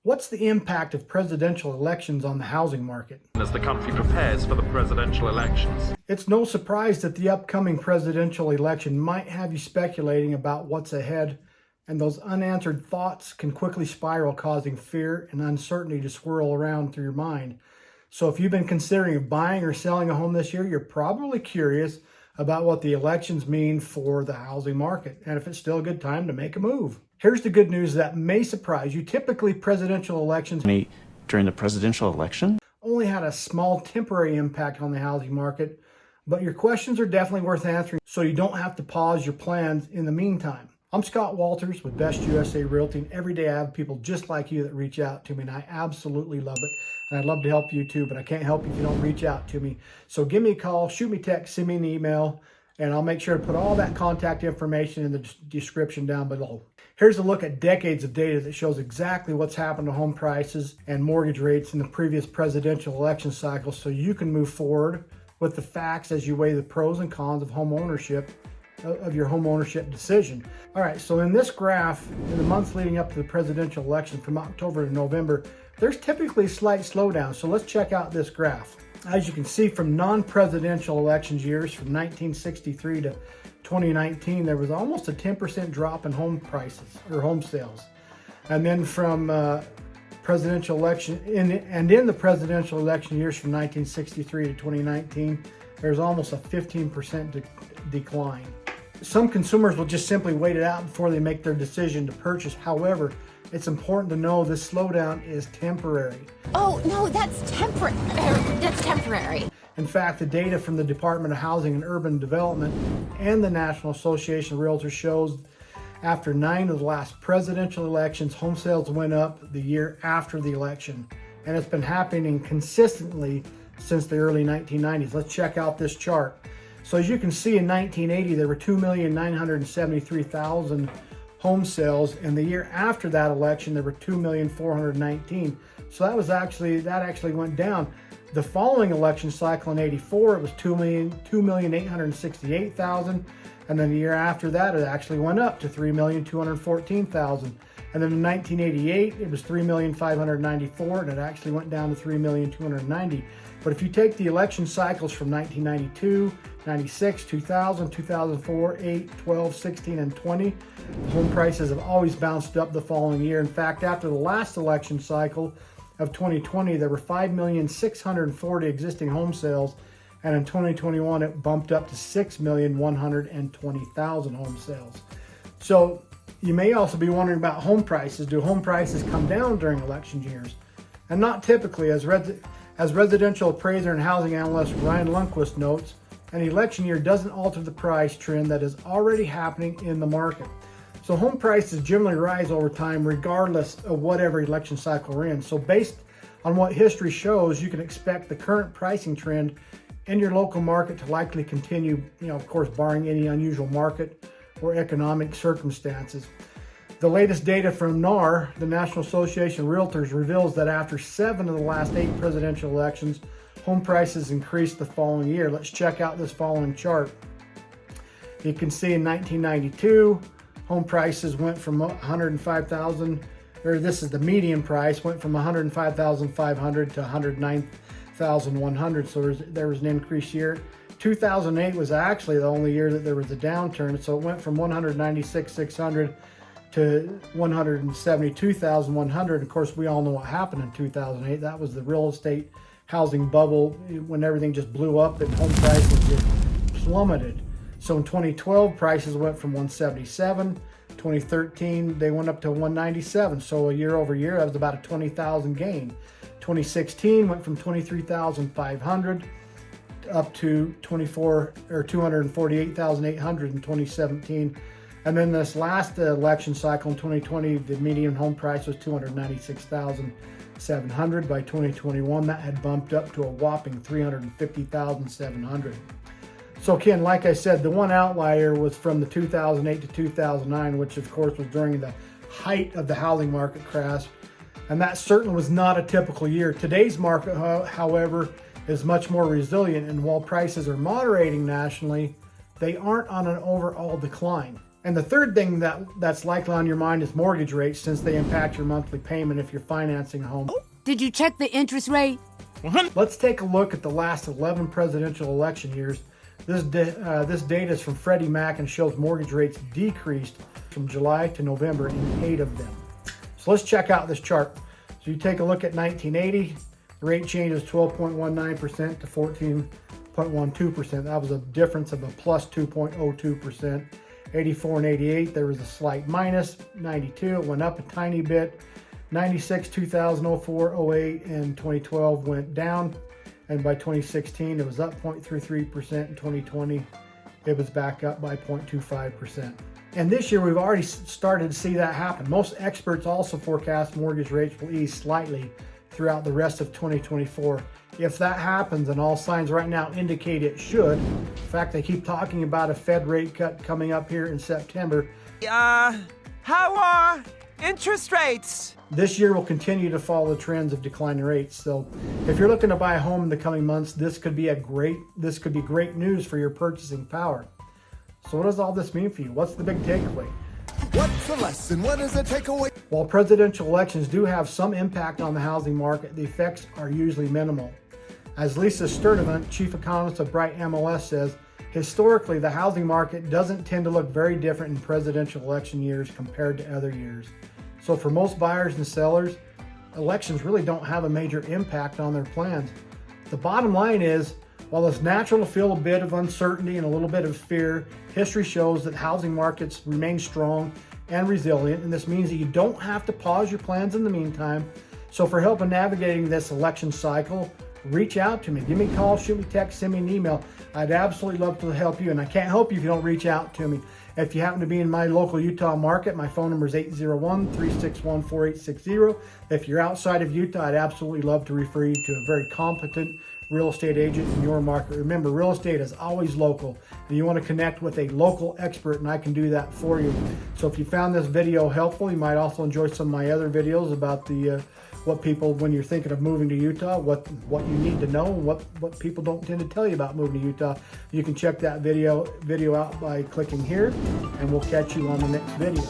What's the impact of presidential elections on the housing market? As the country prepares for the presidential elections. It's no surprise that the upcoming presidential election might have you speculating about what's ahead, and those unanswered thoughts can quickly spiral, causing fear and uncertainty to swirl around through your mind. So if you've been considering buying or selling a home this year, you're probably curious about what the elections mean for the housing market and if it's still a good time to make a move. Here's the good news that may surprise you. Typically, presidential elections during the presidential election only had a small temporary impact on the housing market, but your questions are definitely worth answering so you don't have to pause your plans in the meantime. I'm Scott Walters with Best USA Realty, and every day I have people just like you that reach out to me, and I absolutely love it. And I'd love to help you too, but I can't help you if you don't reach out to me. So give me a call, shoot me a text, send me an email, and I'll make sure to put all that contact information in the description down below. Here's a look at decades of data that shows exactly what's happened to home prices and mortgage rates in the previous presidential election cycle, so you can move forward with the facts as you weigh the pros and cons of home ownership, of your home ownership decision. All right, so in this graph, in the months leading up to the presidential election from October to November, there's typically a slight slowdown. So let's check out this graph. As you can see, from non-presidential elections years from 1963 to 2019, there was almost a 10% drop in home prices or home sales. And then from presidential election, in the presidential election years from 1963 to 2019, there's almost a 15% decline. Some consumers will just simply wait it out before they make their decision to purchase. However, it's important to know this slowdown is temporary. Oh, no, that's temporary. That's temporary. In fact, the data from the Department of Housing and Urban Development and the National Association of Realtors shows after 9 of the last presidential elections, home sales went up the year after the election. And it's been happening consistently since the early 1990s. Let's check out this chart. So as you can see, in 1980, there were 2,973,000 home sales, and the year after that election, there were 2,419,000. So that actually went down. The following election cycle in '84, it was 2,868,000, and then the year after that, it actually went up to 3,214,000. And then in 1988, it was 3,594,000, and it actually went down to 3,290,000. But if you take the election cycles from 1992, 96, 2000, 2004, 8, 12, 16, and 20, home prices have always bounced up the following year. In fact, after the last election cycle of 2020, there were 5,640,000 existing home sales, and in 2021, it bumped up to 6,120,000 home sales. So you may also be wondering about home prices. Do home prices come down during election years? And not typically. As residential appraiser and housing analyst Ryan Lundquist notes, an election year doesn't alter the price trend that is already happening in the market. So home prices generally rise over time regardless of whatever election cycle we're in. So based on what history shows, you can expect the current pricing trend in your local market to likely continue, of course, barring any unusual market or economic circumstances. The latest data from NAR, the National Association of Realtors, reveals that after 7 of the last 8 presidential elections, home prices increased the following year. Let's check out this following chart. You can see in 1992, home prices went from 105,000, or this is the median price, went from 105,500 to 109,100. So there was an increase year. 2008 was actually the only year that there was a downturn. So it went from 196,600 to 172,100. Of course, we all know what happened in 2008. That was the real estate housing bubble when everything just blew up and home prices just plummeted. So in 2012, prices went from 177. 2013, they went up to 197. So a year over year, that was about a 20,000 gain. 2016 went from 23,500 up to 248,800 in 2017. And then this last election cycle in 2020, the median home price was 296,700. By 2021, that had bumped up to a whopping 350,700. So Ken, like I said, the one outlier was from the 2008 to 2009, which of course was during the height of the housing market crash. And that certainly was not a typical year. Today's market, however, is much more resilient. And while prices are moderating nationally, they aren't on an overall decline. And the third thing that's likely on your mind is mortgage rates, since they impact your monthly payment if you're financing a home. Did you check the interest rate? Let's take a look at the last 11 presidential election years. This data is from Freddie Mac and shows mortgage rates decreased from July to November in 8 of them. So let's check out this chart. So you take a look at 1980, the rate change is 12.19% to 14.12%. That was a difference of a plus 2.02%. 84 and 88, there was a slight minus. 92, it went up a tiny bit. 96, 2004, 08, and 2012 went down. And by 2016, it was up 0.33%. In 2020, it was back up by 0.25%. And this year, we've already started to see that happen. Most experts also forecast mortgage rates will ease slightly throughout the rest of 2024. If that happens, and all signs right now indicate it should, in fact, they keep talking about a Fed rate cut coming up here in September. How are interest rates? This year will continue to follow the trends of declining rates. So if you're looking to buy a home in the coming months, this could be great news for your purchasing power. So what does all this mean for you? What's the big takeaway? What's the lesson? What is the takeaway? While presidential elections do have some impact on the housing market, the effects are usually minimal. As Lisa Sturdivant, chief economist of Bright MLS, says, historically, the housing market doesn't tend to look very different in presidential election years compared to other years. So for most buyers and sellers, elections really don't have a major impact on their plans. The bottom line is, while it's natural to feel a bit of uncertainty and a little bit of fear, history shows that housing markets remain strong and resilient, and this means that you don't have to pause your plans in the meantime. So for help in navigating this election cycle, reach out to me. Give me a call, shoot me a text, send me an email. I'd absolutely love to help you, and I can't help you if you don't reach out to me. If you happen to be in my local Utah market, my phone number is 801-361-4860. If you're outside of Utah, I'd absolutely love to refer you to a very competent real estate agent in your market. Remember, real estate is always local, and you want to connect with a local expert, and I can do that for you. So if you found this video helpful, you might also enjoy some of my other videos about the what people, when you're thinking of moving to Utah, what you need to know, and what people don't tend to tell you about moving to Utah. You can check that video out by clicking here, and we'll catch you on the next video.